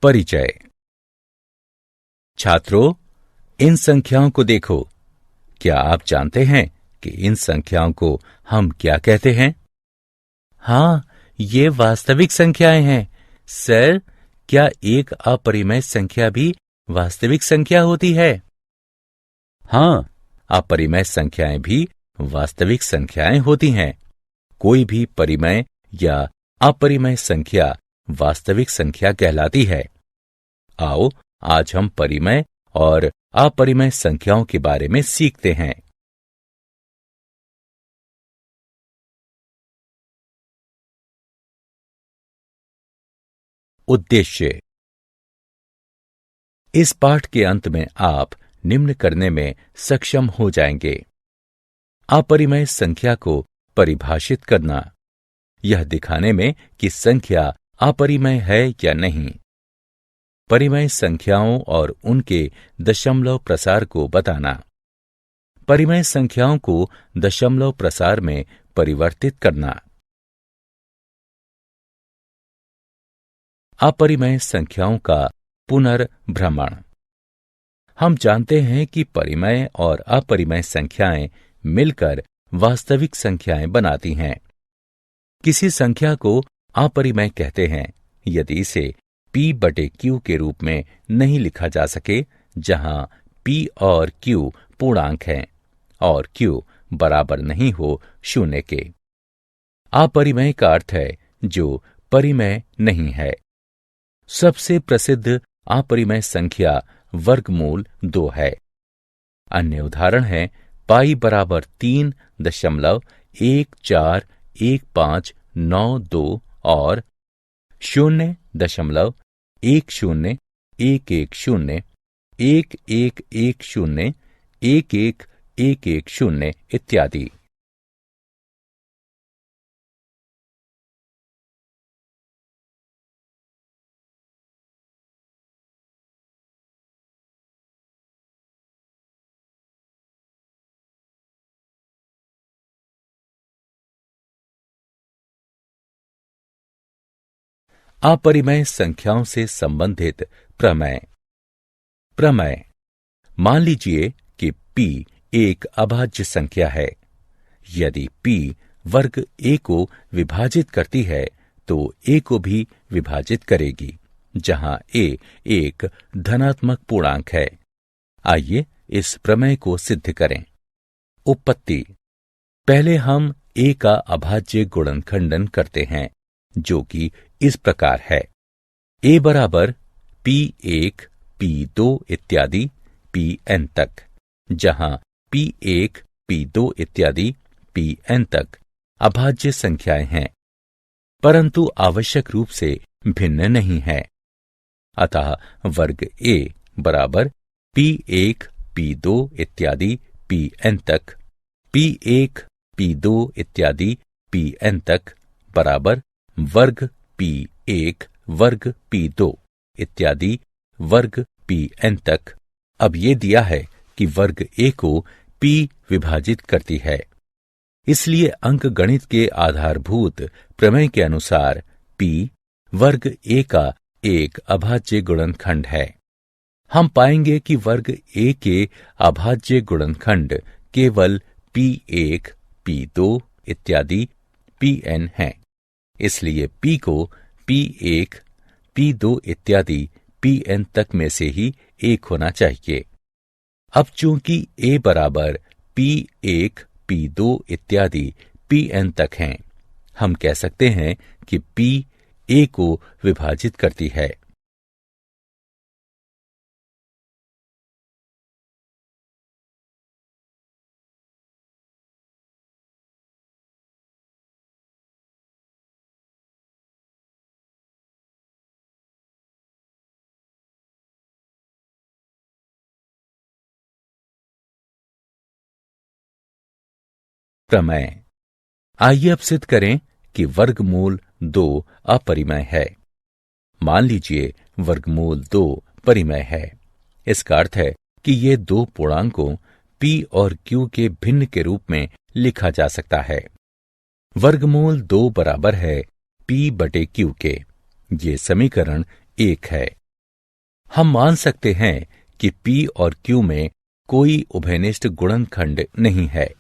परिचय। छात्रों, इन संख्याओं को देखो। क्या आप जानते हैं कि इन संख्याओं को हम क्या कहते हैं? हाँ, ये वास्तविक संख्याएं हैं। सर, क्या एक अपरिमेय संख्या भी वास्तविक संख्या होती है? हाँ, अपरिमेय संख्याएं भी वास्तविक संख्याएं होती हैं। कोई भी परिमेय या अपरिमेय संख्या वास्तविक संख्या कहलाती है। आओ, आज हम परिमेय और अपरिमेय संख्याओं के बारे में सीखते हैं। उद्देश्य। इस पाठ के अंत में आप निम्न करने में सक्षम हो जाएंगे। अपरिमेय संख्या को परिभाषित करना, यह दिखाने में कि संख्या अपरिमेय है या नहीं। परिमेय संख्याओं और उनके दशमलव प्रसार को बताना। परिमेय संख्याओं को दशमलव प्रसार में परिवर्तित करना। अपरिमेय संख्याओं का पुनर्भ्रमण। हम जानते हैं कि परिमेय और अपरिमेय संख्याएं मिलकर वास्तविक संख्याएं बनाती हैं। किसी संख्या को अपरिमेय कहते हैं यदि इसे p/q के रूप में नहीं लिखा जा सके, जहां p और q पूर्णांक हैं और q बराबर नहीं हो 0 के। अपरिमेय का अर्थ है जो परिमेय नहीं है। सबसे प्रसिद्ध अपरिमेय संख्या वर्गमूल 2 है। अन्य उदाहरण है पाई बराबर 3.141592 और 0.1011011101110 इत्यादि। अपरिमेय संख्याओं से संबंधित प्रमेय। प्रमेय। मान लीजिए कि p एक अभाज्य संख्या है। यदि p वर्ग a को विभाजित करती है तो a को भी विभाजित करेगी, जहां a एक धनात्मक पूर्णांक है। आइए इस प्रमेय को सिद्ध करें। उत्पत्ति। पहले हम a का अभाज्य गुणनखंडन करते हैं, जो कि इस प्रकार है। a बराबर p1 p2 इत्यादि pn तक, जहां p1 p2 इत्यादि pn तक अभाज्य संख्याएं हैं, परंतु आवश्यक रूप से भिन्न नहीं है। अतः वर्ग a बराबर p1 p2 इत्यादि pn तक p1 p2 इत्यादि pn तक बराबर वर्ग p1 वर्ग p2 इत्यादि वर्ग pn तक। अब ये दिया है कि वर्ग a को p विभाजित करती है, इसलिए अंकगणित के आधारभूत प्रमेय के अनुसार p वर्ग a का एक अभाज्य गुणनखंड है। हम पाएंगे कि वर्ग a के अभाज्य गुणनखंड केवल p1 p2 इत्यादि pn हैं। इसलिए p को p1 p2 इत्यादि pn तक में से ही एक होना चाहिए। अब चूंकि a बराबर p1 p2 इत्यादि pn तक हैं, हम कह सकते हैं कि p a को विभाजित करती है। प्रमेय। आइए अब सिद्ध करें कि वर्गमूल 2 अपरिमेय है। मान लीजिए वर्गमूल 2 परिमेय है। इसका अर्थ है कि ये दो पूर्णांकों p और q के भिन्न के रूप में लिखा जा सकता है। वर्गमूल 2 बराबर है p/q के। ये समीकरण 1 है। हम मान सकते हैं कि P और Q में कोई उभयनिष्ठ गुणनखंड नहीं है।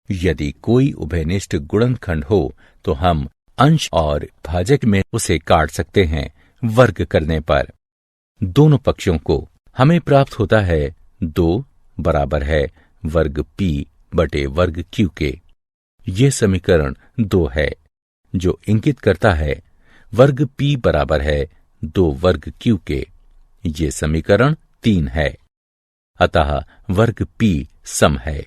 यदि कोई उभयनिष्ठ गुणनखंड हो तो हम अंश और भाजक में उसे काट सकते हैं वर्ग करने पर। दोनों पक्षों को हमें प्राप्त होता है 2 बराबर है वर्ग P बटे वर्ग Q के। ये समीकरण 2 है, जो इंगित करता है वर्ग P बराबर है 2 वर्ग Q के। ये समीकरण 3 है। अतः वर्ग P सम है।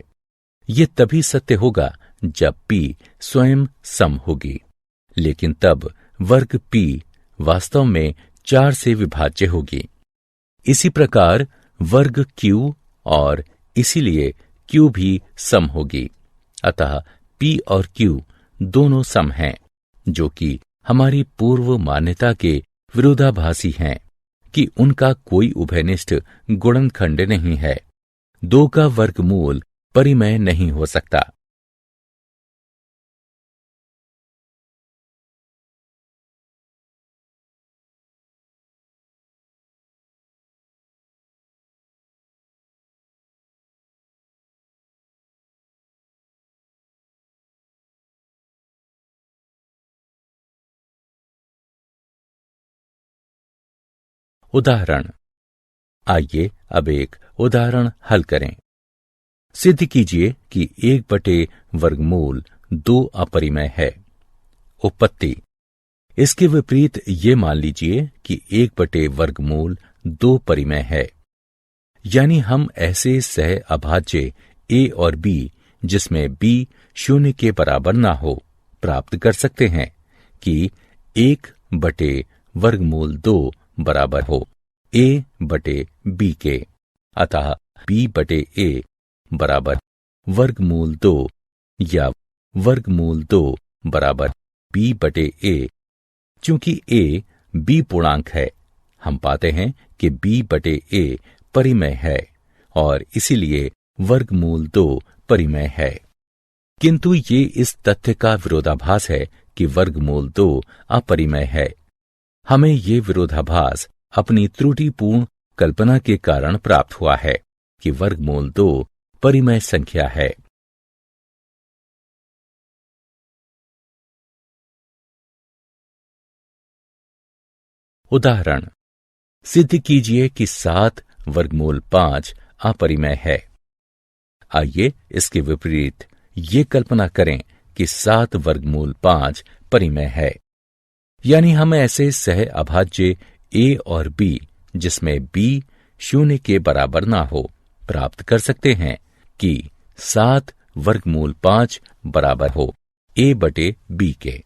ये तभी सत्य होगा जब P स्वयं सम होगी, लेकिन तब वर्ग P वास्तव में 4 से विभाज्य होगी। इसी प्रकार वर्ग Q और इसीलिए Q भी सम होगी। अतः P और Q दोनों सम हैं, जो कि हमारी पूर्व मान्यता के विरोधाभासी हैं कि उनका कोई उभयनिष्ठ गुणनखंड नहीं है। 2 का वर्गमूल परिमेय नहीं हो सकता। उदाहरण। आइए अब एक उदाहरण हल करें। सिद्ध कीजिए कि 1 बटे वर्गमूल 2 अपरिमेय है। उपपत्ति। इसके विपरीत ये मान लीजिए कि 1 बटे वर्गमूल 2 परिमेय है। यानी हम ऐसे सह अभाज्य a और b जिसमें b 0 के बराबर ना हो प्राप्त कर सकते हैं कि 1 बटे वर्गमूल 2 बराबर हो a बटे b के। अतः b बटे a बराबर वर्गमूल 2 या वर्गमूल 2 बराबर b बटे a। चूंकि a b पूर्णांक है, हम पाते हैं कि b बटे a परिमेय है और इसीलिए वर्गमूल 2 परिमेय है। किंतु ये इस तथ्य का विरोधाभास है कि वर्गमूल 2 अपरिमेय है। हमें ये विरोधाभास अपनी त्रुटिपूर्ण कल्पना के कारण प्राप्त हुआ है कि वर्गमूल 2 परिमेय संख्या है। उदाहरण। सिद्ध कीजिए कि 7 वर्गमूल 5 अपरिमेय है। आइए इसके विपरीत ये कल्पना करें कि 7 वर्गमूल 5 परिमेय है। यानी हम ऐसे सह अभाज्य a और b जिसमें b 0 के बराबर ना हो प्राप्त कर सकते हैं कि 7 वर्गमूल 5 बराबर हो a बटे b के।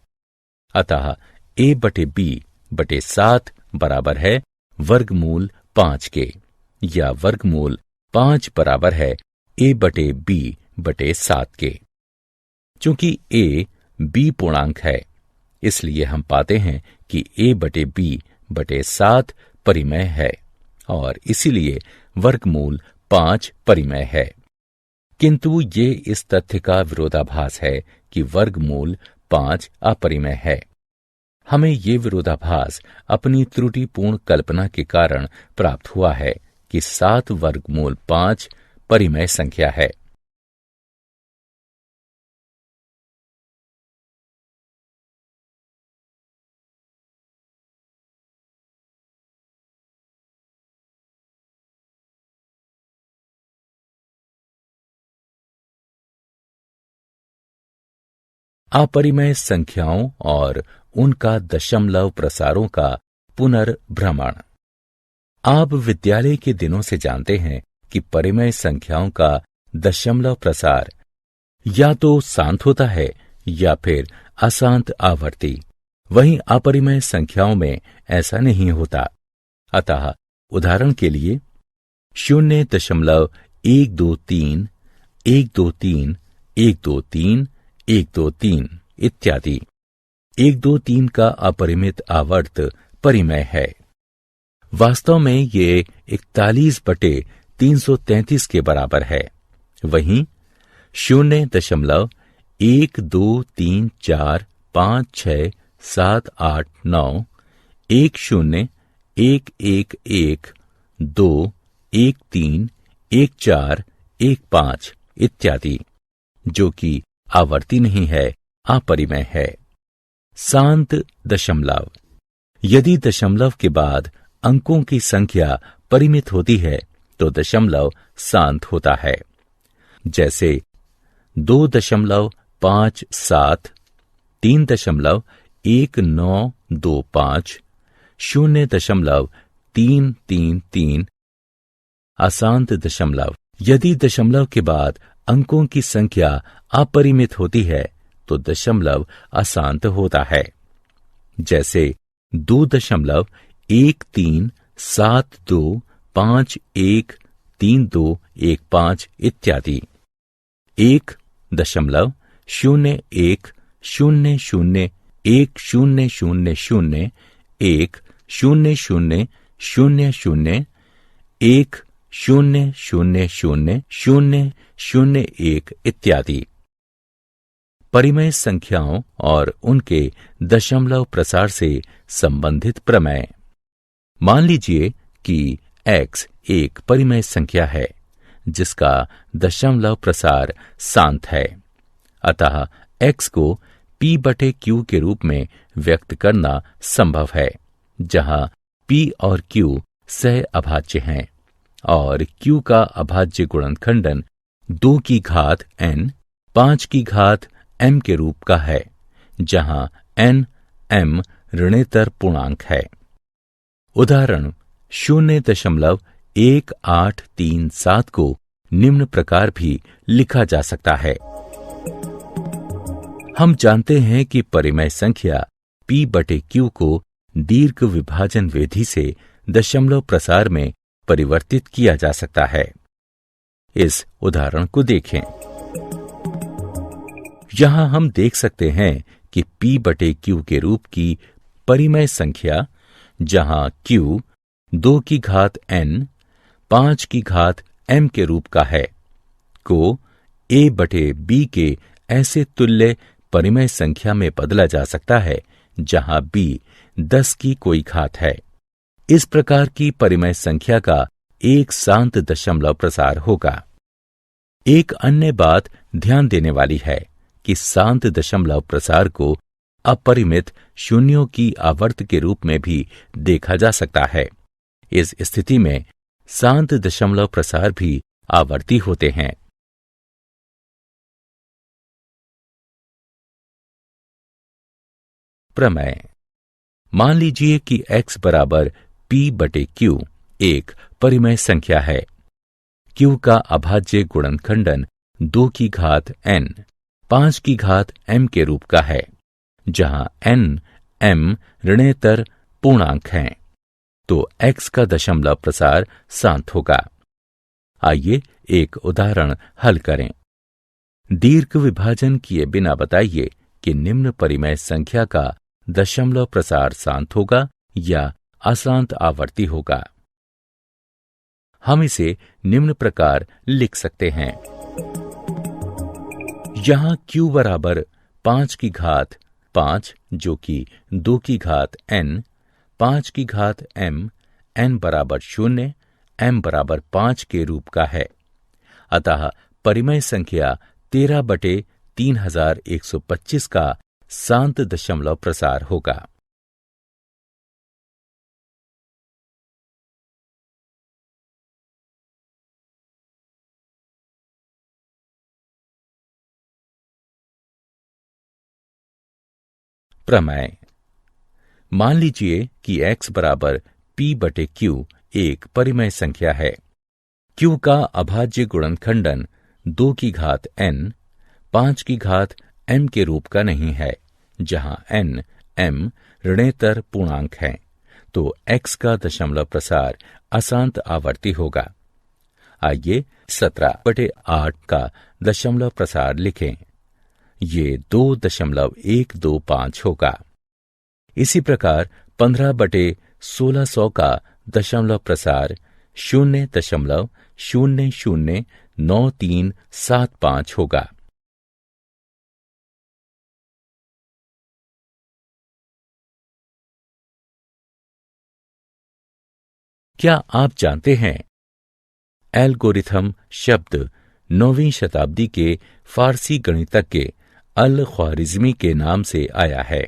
अतः a बटे b बटे 7 बराबर है वर्गमूल 5 के, या वर्गमूल 5 बराबर है a बटे b बटे 7 के। चूंकि a b पूर्णांक है, इसलिए हम पाते हैं कि a बटे b बटे 7 परिमेय है और इसीलिए वर्गमूल 5 परिमेय है। किंतु ये इस तथ्य का विरोधाभास है कि वर्गमूल 5 अपरिमेय है। हमें ये विरोधाभास अपनी त्रुटिपूर्ण कल्पना के कारण प्राप्त हुआ है कि 7 वर्गमूल 5 परिमेय संख्या है। अपरिमेय संख्याओं और उनका दशमलव प्रसारों का पुनर्भ्रमण। आप विद्यालय के दिनों से जानते हैं कि परिमेय संख्याओं का दशमलव प्रसार या तो शांत होता है या फिर अशांत आवर्ती। वहीं अपरिमेय संख्याओं में ऐसा नहीं होता। अतः उदाहरण के लिए 0.123, 123, 123, 123 इत्यादि। 123 का अपरिमित आवर्त परिमेय है। वास्तव में ये 41/333 के बराबर है। वहीं 0.123456789 101111 2, 1, 3, 1, 4, 1, 5 इत्यादि, जो कि आवर्ती नहीं है, अपरिमेय है। शांत दशमलव। यदि दशमलव के बाद अंकों की संख्या परिमित होती है तो दशमलव शांत होता है। जैसे 2.57, 3.1925, 0.333 अशांत दशमलव। यदि दशमलव के बाद अंकों की संख्या अपरिमित होती है तो दशमलव अशांत होता है। जैसे 2.1372513215 इत्यादि। 1.01001001000 1000001 इत्यादि। परिमेय संख्याओं और उनके दशमलव प्रसार से संबंधित प्रमेय। मान लीजिए कि x एक परिमेय संख्या है जिसका दशमलव प्रसार शांत है। अतः x को p/q के रूप में व्यक्त करना संभव है, जहां p और q सह अभाज्य हैं और q का अभाज्य गुणनखंडन 2 की घात n 5 की घात m के रूप का है, जहां n m ऋणेतर पूर्णांक है। उदाहरण 0.1837 को निम्न प्रकार भी लिखा जा सकता है। हम जानते हैं कि परिमेय संख्या p/q को दीर्घ विभाजन विधि से दशमलव प्रसार में परिवर्तित किया जा सकता है। इस उदाहरण को देखें। यहां हम देख सकते हैं कि p/q के रूप की परिमेय संख्या, जहां q 2 की घात n 5 की घात m के रूप का है, को a/b के ऐसे तुल्य परिमेय संख्या में बदला जा सकता है जहां b 10 की कोई घात है। इस प्रकार की परिमेय संख्या का एक शांत दशमलव प्रसार होगा। एक अन्य बात ध्यान देने वाली है कि शांत दशमलव प्रसार को अपरिमित शून्यों की आवर्त के रूप में भी देखा जा सकता है। इस स्थिति में शांत दशमलव प्रसार भी आवर्ती होते हैं। प्रमेय। मान लीजिए कि x बराबर p/q एक परिमेय संख्या है। q का अभाज्य गुणनखंडन 2 की घात n 5 की घात m के रूप का है, जहां n m ऋणेतर पूर्णांक हैं, तो x का दशमलव प्रसार शांत होगा। आइए एक उदाहरण हल करें। दीर्घ विभाजन किए बिना बताइए कि निम्न परिमेय संख्या का दशमलव प्रसार शांत होगा या अशांत आवर्ती होगा। हम इसे निम्न प्रकार लिख सकते हैं। यहां q बराबर 5 की घात 5, जो कि 2 की घात n 5 की घात m n बराबर 0 m बराबर 5 के रूप का है। अतः परिमेय संख्या 13/3125 का शांत दशमलव प्रसार होगा। प्रमेय। मान लीजिए कि x बराबर p/q एक परिमेय संख्या है। q का अभाज्य गुणनखंडन 2 की घात n 5 की घात m के रूप का नहीं है, जहां n m ऋणेतर पूर्णांक हैं, तो x का दशमलव प्रसार अशांत आवर्ती होगा। आइए 17/8 का दशमलव प्रसार लिखें। ये 2.125 होगा। इसी प्रकार 15/1600 का दशमलव प्रसार 0.009375 होगा। क्या आप जानते हैं, एल्गोरिथम शब्द 9वीं शताब्दी के फारसी गणितज्ञ अल ख्वारिज़मी के नाम से आया है।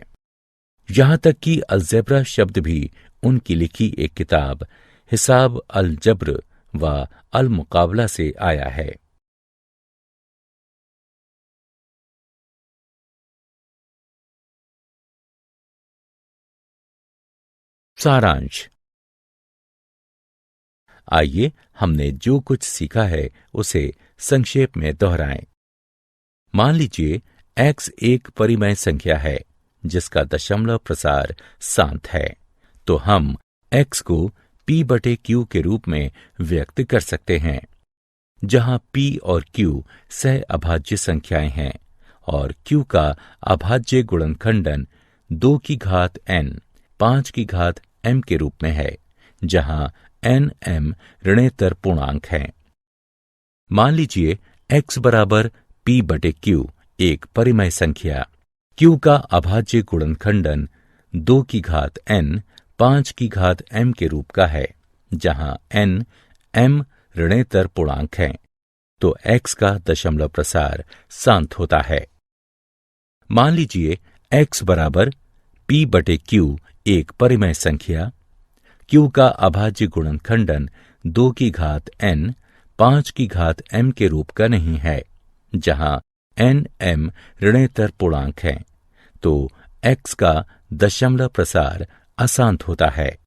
यहां तक कि अलजेब्रा शब्द भी उनकी लिखी एक किताब हिसाब अल जब्र व अल मुकाबला से आया है। सारांश। आइए हमने जो कुछ सीखा है उसे संक्षेप में दोहराएं। मान लीजिए x एक परिमेय संख्या है जिसका दशमलव प्रसार शांत है, तो हम x को p/q के रूप में व्यक्त कर सकते हैं, जहां p और q सह अभाज्य संख्याएं हैं और q का अभाज्य गुणनखंडन 2 की घात n 5 की घात m के रूप में है, जहां n m ऋणेतर पूर्णांक हैं। मान लीजिए x बराबर p/q एक परिमेय संख्या q का अभाज्य गुणनखंडन 2 की घात n 5 की घात m के रूप का है, जहां n m ऋणेतर पूर्णांक हैं, तो x का दशमलव प्रसार शांत होता है। मान लीजिए x बराबर p/q एक परिमेय संख्या q का अभाज्य गुणनखंडन 2 की घात n 5 की घात m के रूप का नहीं है, जहां n m ऋणेतर पूर्णांक हैं, तो x का दशमलव प्रसार अशांत होता है।